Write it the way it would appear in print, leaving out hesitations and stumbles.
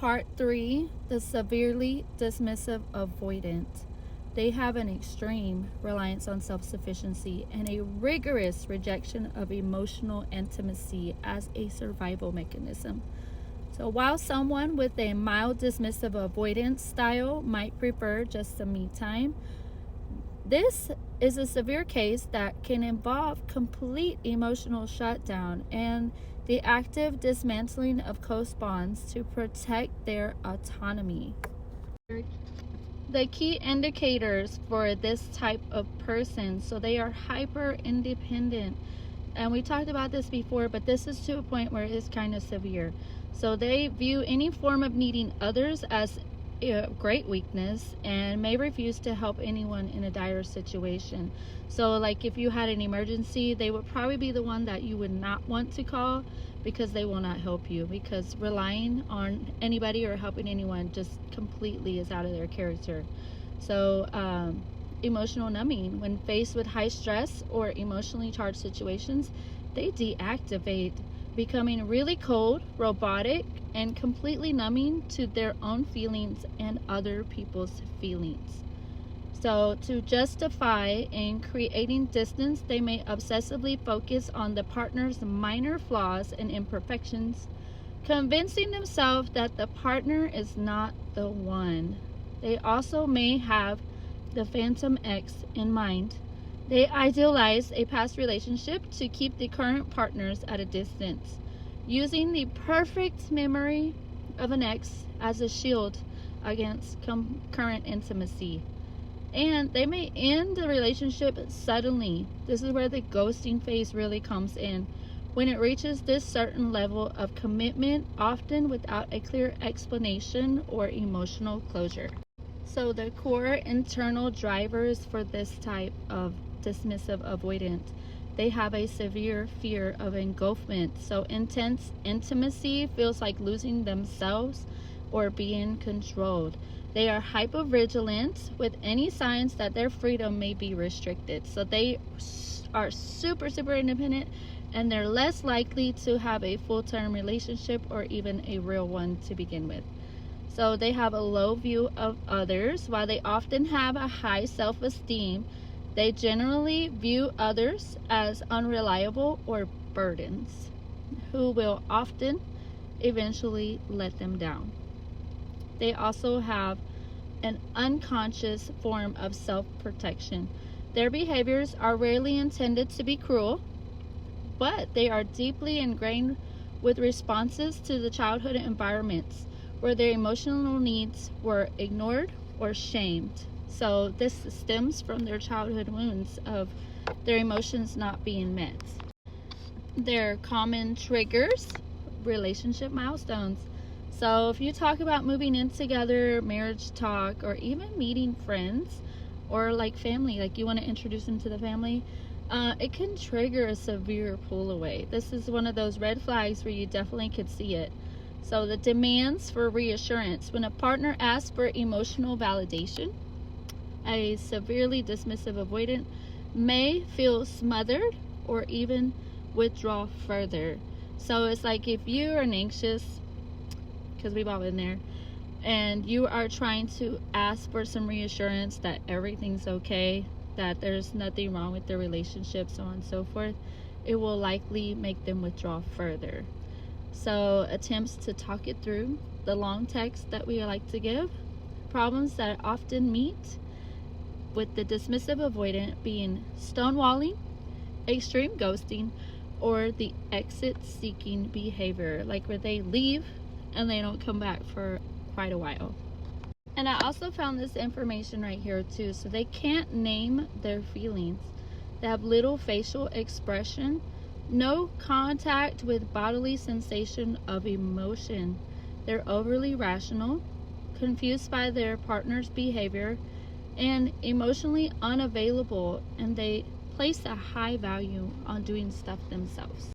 Part 3, the severely dismissive avoidant. They have an extreme reliance on self-sufficiency and a rigorous rejection of emotional intimacy as a survival mechanism. So while someone with a mild dismissive avoidance style might prefer just some me time, this is a severe case that can involve complete emotional shutdown and the active dismantling of close bonds to protect their autonomy. The key indicators for this type of person, so they are hyper independent, and we talked about this before, but this is to a point where it's kind of severe. So they view any form of needing others as a great weakness and may refuse to help anyone in a dire situation. So like if you had an emergency, they would probably be the one that you would not want to call because they will not help you, because relying on anybody or helping anyone just completely is out of their character. So emotional numbing. When faced with high stress or emotionally charged situations, they deactivate, becoming really cold, robotic, and completely numbing to their own feelings and other people's feelings. So to justify in creating distance, they may obsessively focus on the partner's minor flaws and imperfections, convincing themselves that the partner is not the one. They also may have the phantom ex in mind. They idealize a past relationship to keep the current partners at a distance, using the perfect memory of an ex as a shield against current intimacy. And they may end the relationship suddenly. This is where the ghosting phase really comes in, when it reaches this certain level of commitment, often without a clear explanation or emotional closure. So the core internal drivers for this type of dismissive avoidant, they have a severe fear of engulfment. So intense intimacy feels like losing themselves or being controlled. They are hypervigilant with any signs that their freedom may be restricted. So they are super independent, and they're less likely to have a full-term relationship or even a real one to begin with. So they have a low view of others. While they often have a high self-esteem, they generally view others as unreliable or burdens who will often eventually let them down. They also have an unconscious form of self-protection. Their behaviors are rarely intended to be cruel, but they are deeply ingrained with responses to the childhood environments where their emotional needs were ignored or shamed. So this stems from their childhood wounds of their emotions not being met. Their common triggers, relationship milestones. So if you talk about moving in together, marriage talk, or even meeting friends or like family, like you want to introduce them to the family, it can trigger a severe pull away. This is one of those red flags where you definitely could see it. So the demands for reassurance. When a partner asks for emotional validation, a severely dismissive avoidant may feel smothered or even withdraw further. So it's like if you are anxious, because we've all been there, and you are trying to ask for some reassurance that everything's okay, that there's nothing wrong with the relationship, so on and so forth, it will likely make them withdraw further. So attempts to talk it through, the long text that we like to give, problems that often meet with the dismissive avoidant being stonewalling, extreme ghosting, or the exit seeking behavior, like where they leave and they don't come back for quite a while. And I also found this information right here too. So they can't name their feelings. They have little facial expression, no contact with bodily sensation of emotion. They're overly rational, confused by their partner's behavior, and emotionally unavailable, and they place a high value on doing stuff themselves.